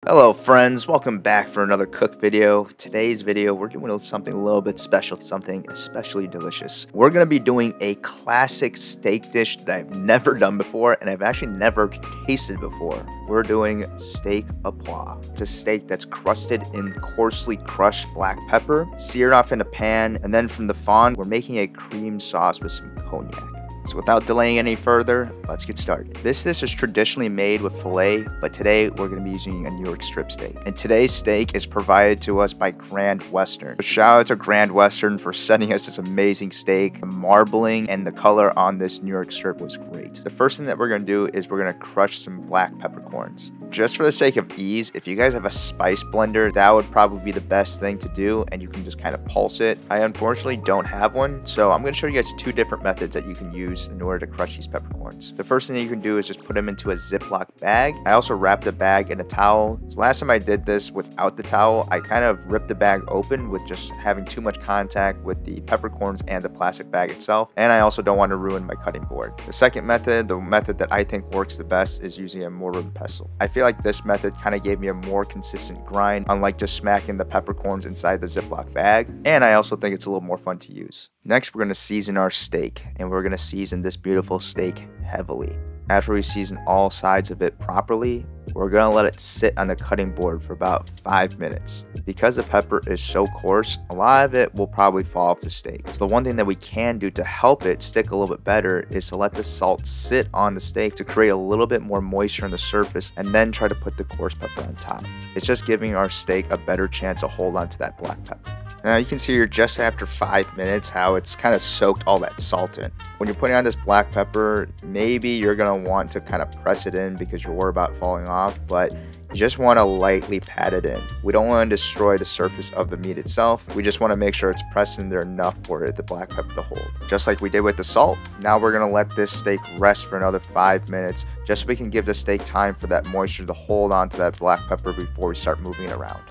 Hello friends, welcome back for another cook video. Today's video we're doing something a little bit special, something especially delicious. We're going to be doing a classic steak dish that I've never done before and I've actually never tasted before. We're doing steak au poivre. It's a steak that's crusted in coarsely crushed black pepper, seared off in a pan, and then from the fond we're making a cream sauce with some cognac. So without delaying any further, let's get started. This dish is traditionally made with filet, but today we're going to be using a New York strip steak. And today's steak is provided to us by Grand Western. So shout out to Grand Western for sending us this amazing steak. The marbling and the color on this New York strip was great. The first thing that we're going to do is we're going to crush some black peppercorns. Just for the sake of ease, if you guys have a spice blender, that would probably be the best thing to do, and you can just kind of pulse it. I unfortunately don't have one, so I'm going to show you guys two different methods that you can use in order to crush these peppercorns. The first thing that you can do is just put them into a Ziploc bag. I also wrap the bag in a towel. So last time I did this without the towel, I kind of ripped the bag open with just having too much contact with the peppercorns and the plastic bag itself, and I also don't want to ruin my cutting board. The second method, the method that I think works the best, is using a mortar and pestle. I feel like this method kind of gave me a more consistent grind, unlike just smacking the peppercorns inside the Ziploc bag, and I also think it's a little more fun to use. Next, we're going to season our steak, and we're going to season this beautiful steak heavily. After we season all sides of it properly, we're going to let it sit on the cutting board for about 5 minutes. Because the pepper is so coarse, a lot of it will probably fall off the steak. So the one thing that we can do to help it stick a little bit better is to let the salt sit on the steak to create a little bit more moisture on the surface, and then try to put the coarse pepper on top. It's just giving our steak a better chance to hold on to that black pepper. Now you can see here just after 5 minutes how it's kind of soaked all that salt in. When you're putting on this black pepper, maybe you're going to want to kind of press it in because you're worried about falling off, but you just want to lightly pat it in. We don't want to destroy the surface of the meat itself. We just want to make sure it's pressed in there enough for the black pepper to hold. Just like we did with the salt, now we're going to let this steak rest for another 5 minutes just so we can give the steak time for that moisture to hold on to that black pepper before we start moving it around.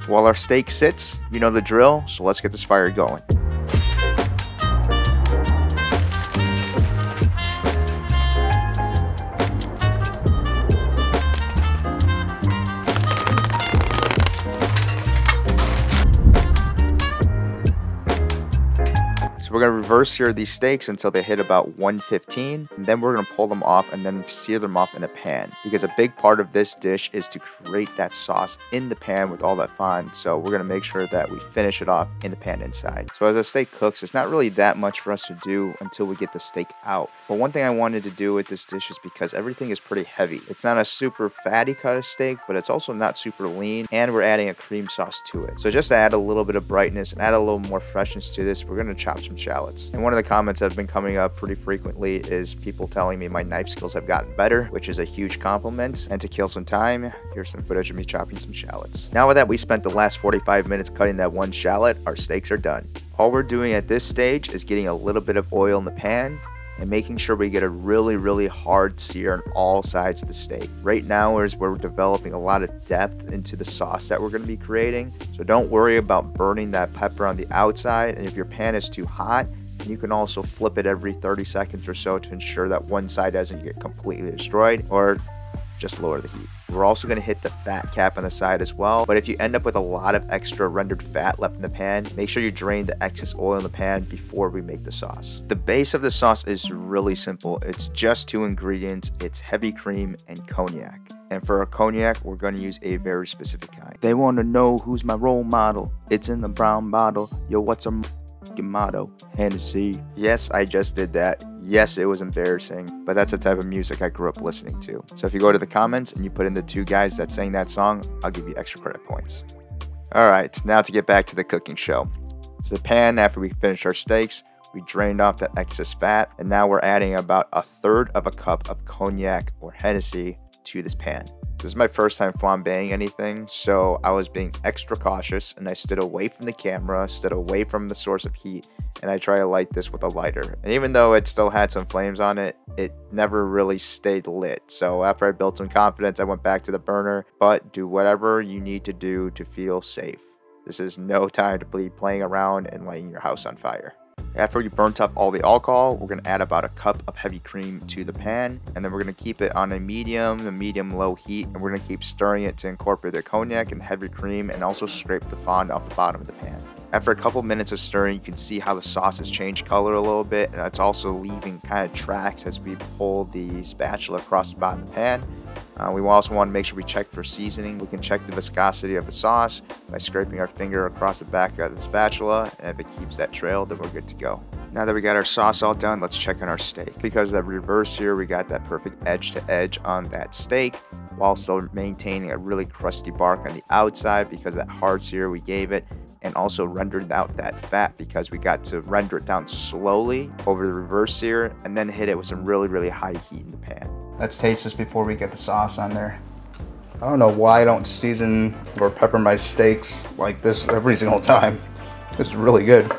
While our steak sits, you know the drill, so let's get this fire going. So we're going to reverse sear these steaks until they hit about 115, and then we're going to pull them off and then sear them off in a pan, because a big part of this dish is to create that sauce in the pan with all that fond. So we're going to make sure that we finish it off in the pan inside. So as the steak cooks, there's not really that much for us to do until we get the steak out. But one thing I wanted to do with this dish is because everything is pretty heavy. It's not a super fatty cut of steak, but it's also not super lean, and we're adding a cream sauce to it. So just to add a little bit of brightness and add a little more freshness to this, we're going to chop some shallots. And one of the comments that have been coming up pretty frequently is people telling me my knife skills have gotten better, which is a huge compliment. And to kill some time, here's some footage of me chopping some shallots. Now that we spent the last 45 minutes cutting that one shallot, our steaks are done. All we're doing at this stage is getting a little bit of oil in the pan and making sure we get a really hard sear on all sides of the steak. Right now is where we're developing a lot of depth into the sauce that we're going to be creating. So don't worry about burning that pepper on the outside, and if your pan is too hot, you can also flip it every 30 seconds or so to ensure that one side doesn't get completely destroyed, or just lower the heat. We're also going to hit the fat cap on the side as well, but if you end up with a lot of extra rendered fat left in the pan, make sure you drain the excess oil in the pan before we make the sauce. The base of the sauce is really simple. It's just two ingredients. It's heavy cream and cognac. And for our cognac, we're going to use a very specific kind. They want to know who's my role model. It's in the brown bottle. Yo, what's a motto? Hennessy. Yes, I just did that. Yes, it was embarrassing, but that's the type of music I grew up listening to. So if you go to the comments and you put in the two guys that sang that song, I'll give you extra credit points. Alright, now to get back to the cooking show. So the pan, after we finished our steaks, we drained off that excess fat, and now we're adding about 1/3 of a cup of cognac or Hennessy to this pan. This is my first time flambeing anything, so I was being extra cautious, and I stood away from the camera, stood away from the source of heat, and I try to light this with a lighter. And even though it still had some flames on it, it never really stayed lit. So after I built some confidence, I went back to the burner, but do whatever you need to do to feel safe. This is no time to be playing around and lighting your house on fire. After we burnt up all the alcohol, we're going to add about a cup of heavy cream to the pan, and then we're going to keep it on a medium-low heat, and we're going to keep stirring it to incorporate the cognac and the heavy cream, and also scrape the fond off the bottom of the pan. After a couple minutes of stirring, you can see how the sauce has changed color a little bit, and it's also leaving kind of tracks as we pull the spatula across the bottom of the pan. We also want to make sure we check for seasoning. We can check the viscosity of the sauce by scraping our finger across the back of the spatula, and if it keeps that trail, then we're good to go. Now that we got our sauce all done, let's check on our steak. Because of the reverse here, we got that perfect edge to edge on that steak, while still maintaining a really crusty bark on the outside because of that hard sear we gave it, and also rendered out that fat because we got to render it down slowly over the reverse sear and then hit it with some really high heat in the pan. Let's taste this before we get the sauce on there. I don't know why I don't season or pepper my steaks like this every single time. It's really good.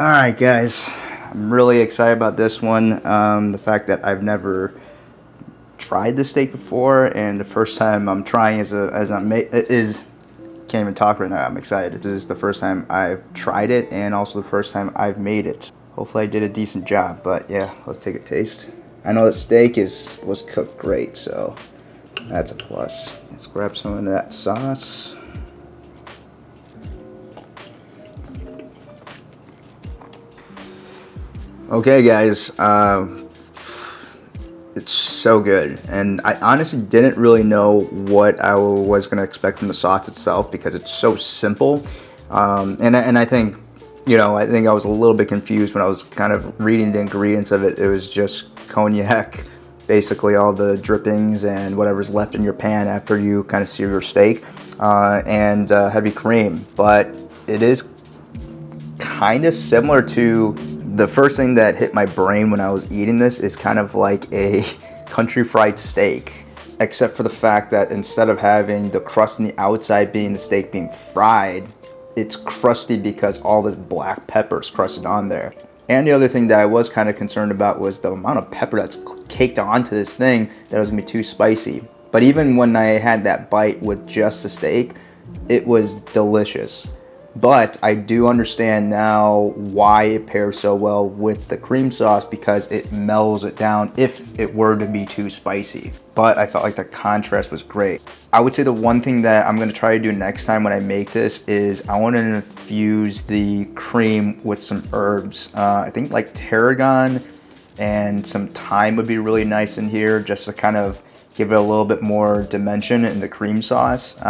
Alright guys, I'm really excited about this one. The fact that I've never tried this steak before, and the first time I'm trying can't even talk right now, I'm excited. This is the first time I've tried it, and also the first time I've made it. Hopefully I did a decent job, but yeah, let's take a taste. I know the steak was cooked great, so that's a plus. Let's grab some of that sauce. Okay guys, it's so good, and I honestly didn't really know what I was going to expect from the sauce itself because it's so simple, and I think, you know, I think I was a little bit confused when I was kind of reading the ingredients of it. It was just cognac, basically all the drippings and whatever's left in your pan after you kind of sear your steak, and heavy cream, but it is kind of similar to the first thing that hit my brain when I was eating this is kind of like a country fried steak, except for the fact that instead of having the crust on the outside being the steak being fried, it's crusty because all this black pepper is crusted on there. And the other thing that I was kind of concerned about was the amount of pepper that's caked onto this thing, that it was gonna be too spicy. But even when I had that bite with just the steak, it was delicious. But I do understand now why it pairs so well with the cream sauce, because it mellows it down if it were to be too spicy. But I felt like the contrast was great. I would say the one thing that I'm gonna try to do next time when I make this is I want to infuse the cream with some herbs. I think like tarragon and some thyme would be really nice in here, just to kind of give it a little bit more dimension in the cream sauce.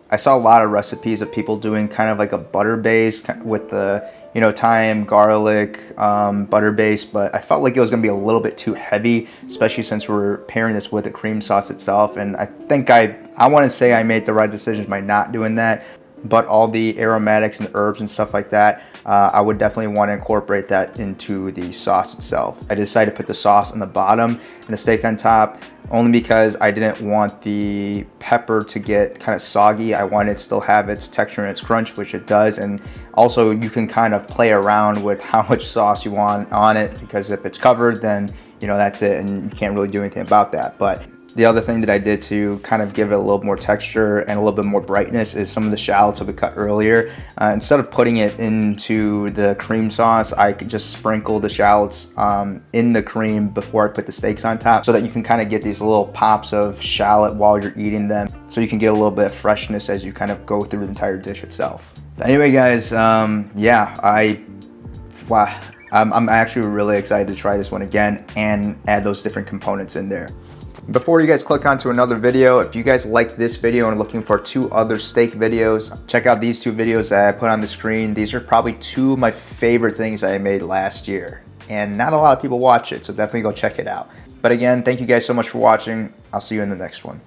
I saw a lot of recipes of people doing kind of like a butter base with the, you know, thyme, garlic, butter base, but I felt like it was gonna be a little bit too heavy, especially since we're pairing this with the cream sauce itself. And I think I wanna say I made the right decisions by not doing that, but all the aromatics and herbs and stuff like that, I would definitely want to incorporate that into the sauce itself. I decided to put the sauce on the bottom and the steak on top, only because I didn't want the pepper to get kind of soggy. I wanted to still have its texture and its crunch, which it does. And also you can kind of play around with how much sauce you want on it, because if it's covered, then, you know, that's it, and you can't really do anything about that. But the other thing that I did to kind of give it a little more texture and a little bit more brightness is some of the shallots that we cut earlier. Instead of putting it into the cream sauce, I could just sprinkle the shallots in the cream before I put the steaks on top, so that you can kind of get these little pops of shallot while you're eating them, so you can get a little bit of freshness as you kind of go through the entire dish itself. But anyway guys, yeah, I'm actually really excited to try this one again and add those different components in there. Before you guys click onto another video, if you guys like this video and are looking for 2 other steak videos, check out these 2 videos that I put on the screen. These are probably 2 of my favorite things I made last year, and not a lot of people watch it, so definitely go check it out. But again, thank you guys so much for watching. I'll see you in the next one.